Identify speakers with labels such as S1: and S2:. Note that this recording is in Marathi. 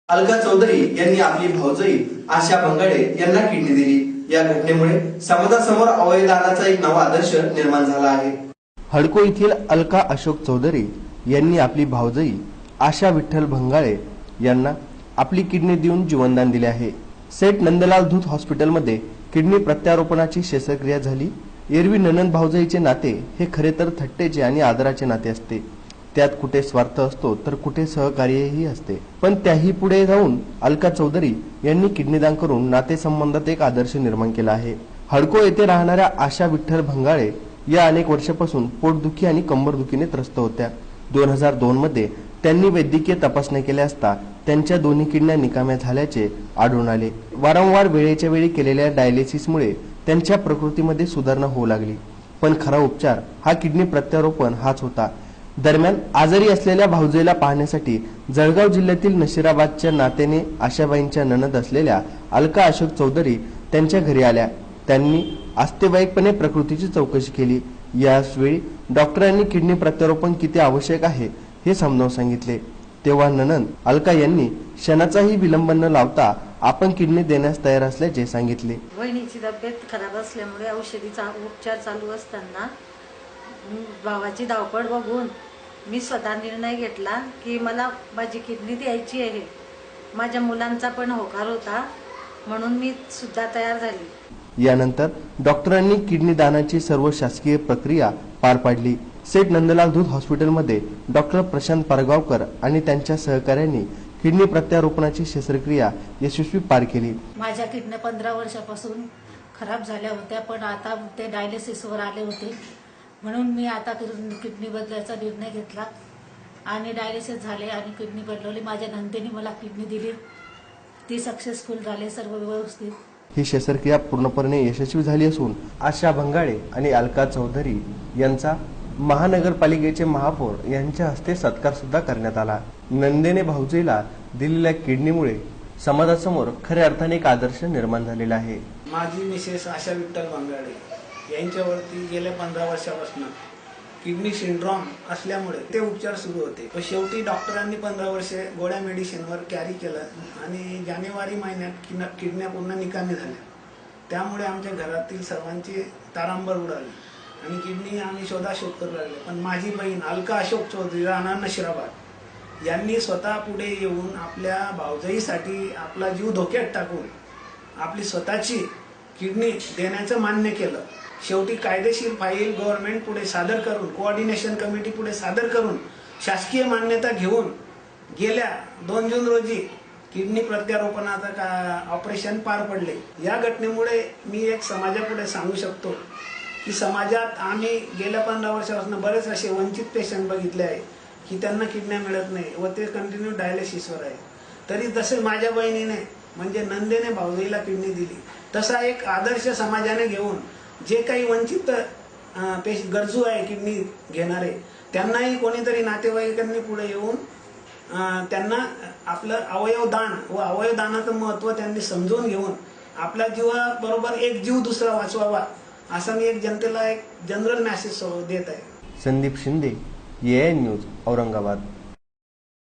S1: अलका चौधरी यांनी आपली भाऊजाई आशा बंगाडे यांना किडनी दिली। या घटनेमुळे समाजासमोर अवयवदानाचा एक नवा आदर्श निर्माण झाला आहे। हडको येथील अलका अशोक चौधरी यांनी आपली भाऊजाई आशा विठ्ठल भंगाळे यांना आपली किडनी देऊन जीवनदान दिले आहे। सेठ नंदलाल धूत हॉस्पिटलमध्ये किडनी प्रत्यारोपणाची शस्त्रक्रिया झाली। एरवी ननंद भाऊजाईचे नाते हे खरे तर थट्टेचे आणि आदराचे नाते असते। त्यात कुठे स्वार्थ असतो तर कुठे सहकार्यही असते, पण त्याही पुढे जाऊन अलका चौधरी यांनी किडनीदान करून नातेसंबंधात एक आदर्श निर्माण केला आहे। हडको येथे राहणाऱ्या आशा विठ्ठल भंगाळे या अनेक वर्षापासून पोटदुखी आणि कंबरदुखीने त्रस्त होत्या। 2002 मध्ये त्यांनी वैद्यकीय तपासणी केल्या असता त्यांच्या दोन्ही किडन्या निकाम्या झाल्याचे आढळून आले। वारंवार वेळेच्या वेळी केलेल्या डायलिसिसमुळे त्यांच्या प्रकृतीमध्ये सुधारणा होऊ लागली, पण खरा उपचार हा किडनी प्रत्यारोपण हाच होता। दरम्यान आजारी असलेल्या भाऊजाईला पाहण्यासाठी जळगाव जिल्ह्यातील नशिराबादच्या नात्याने आशाबाईंच्या नणंद असलेल्या अलका अशोक चौधरी त्यांच्या घरी आल्या। त्यांनी आस्तेवाईकपणे प्रकृतीची चौकशी केली। यावेळी डॉक्टरांनी किडनी प्रत्यारोपण किती आवश्यक आहे हे समजावून सांगितले। तेव्हा नणंद अलका यांनी क्षणाचाही विलंब न लावता आपण किडनी देण्यास तयार असल्याचे सांगितले।
S2: वहिनीची तब्येत खराब असल्यामुळे औषधीचा उपचार चालू असताना भावाची धावपळ बघून मी स्वतः निर्णय घेतला की मला माझी किडनी द्यायची आहे। माझ्या मुलांचा पण होकार होता, म्हणून मी सुद्धा तयार झाली।
S1: यानंतर डॉक्टरांनी किडनी दानाची सर्व शासकीय प्रक्रिया पार पाडली। सेठ नंदलाल धूत हॉस्पिटलमध्ये डॉक्टर प्रशांत पारगावकर आणि त्यांच्या सहकाऱ्यांनी किडनी प्रत्यारोपणाची शस्त्रक्रिया यशस्वी पार केली।
S3: माझ्या किडन्या 15 वर्षापासून खराब झाल्या होत्या, पण आता ते डायलिसिसवर आले होते, म्हणून मी आता किडनी बदलायचा निर्णय घेतला आणि डायलिसिस झाले आणि किडनी बदलवली। माझ्या नंदेने मला किडनी दिली, ती सक्सेसफुल झाले, सर्व व्यवस्थित।
S1: ही शस्त्रक्रिया पूर्णपणे यशस्वी झाली असून आशा भंगाळे आणि अलका चौधरी यांचा महानगरपालिकेचे महापौर यांच्या हस्ते सत्कार सुद्धा करण्यात आला। नंदेने भाऊजाईला दिलेल्या किडनीमुळे समाजासमोर खऱ्या अर्थाने एक आदर्श निर्माण झालेला आहे।
S4: माझी मिसेस आशा विठ्ठल भंगाळे यांच्यावरती गेल्या 15 वर्षापासून किडनी सिंड्रोम असल्यामुळे ते उपचार सुरू होते, पण शेवटी डॉक्टरांनी 15 वर्षे गोळ्या मेडिसिनवर कॅरी केलं आणि जानेवारी महिन्यात किडन्या पूर्ण निकामी झाल्या। त्यामुळे आमच्या घरातील सर्वांची तारांबळ उडाली आणि किडनी आम्ही शोधाशोध करू लागले। पण माझी बहीण अलका अशोक चौधरी राहणार नशिराबाद यांनी स्वतः पुढे येऊन आपल्या भाऊजाईसाठी आपला जीव धोक्यात टाकून आपली स्वतःची किडनी देण्याचं मान्य केलं। शेवटी कायदेशीर फाईल गव्हर्नमेंट पुढे सादर करून, कोऑर्डिनेशन कमिटी पुढे सादर करून शासकीय मान्यता घेऊन गेल्या 2 जून रोजी किडनी प्रत्यारोपणाचं ऑपरेशन पार पडले। या घटनेमुळे मी एक समाजापुढे सांगू शकतो की समाजात आम्ही गेल्या 15 वर्षापासून बरेच असे वंचित पेशंट बघितले आहे की त्यांना किडन्या मिळत नाही व ते कंटिन्यू डायलिसिसवर आहे। तरी जसे माझ्या बहिणीने म्हणजे नंदेने भाऊजाईला किडनी दिली, तसा एक आदर्श समाजाने घेऊन जे काही वंचित गरजू आहे किडनी घेणारे, त्यांनाही कोणीतरी नातेवाईकांनी पुढे येऊन त्यांना आपलं अवयवदान व अवयवदानाचं महत्त्व त्यांनी समजून घेऊन आपल्या जीवाबरोबर एक जीव दुसरा वाचवावा, असा मी एक जनतेला एक जनरल मेसेज देत आहे।
S1: Sandeep Shinde, AN news, Aurangabad.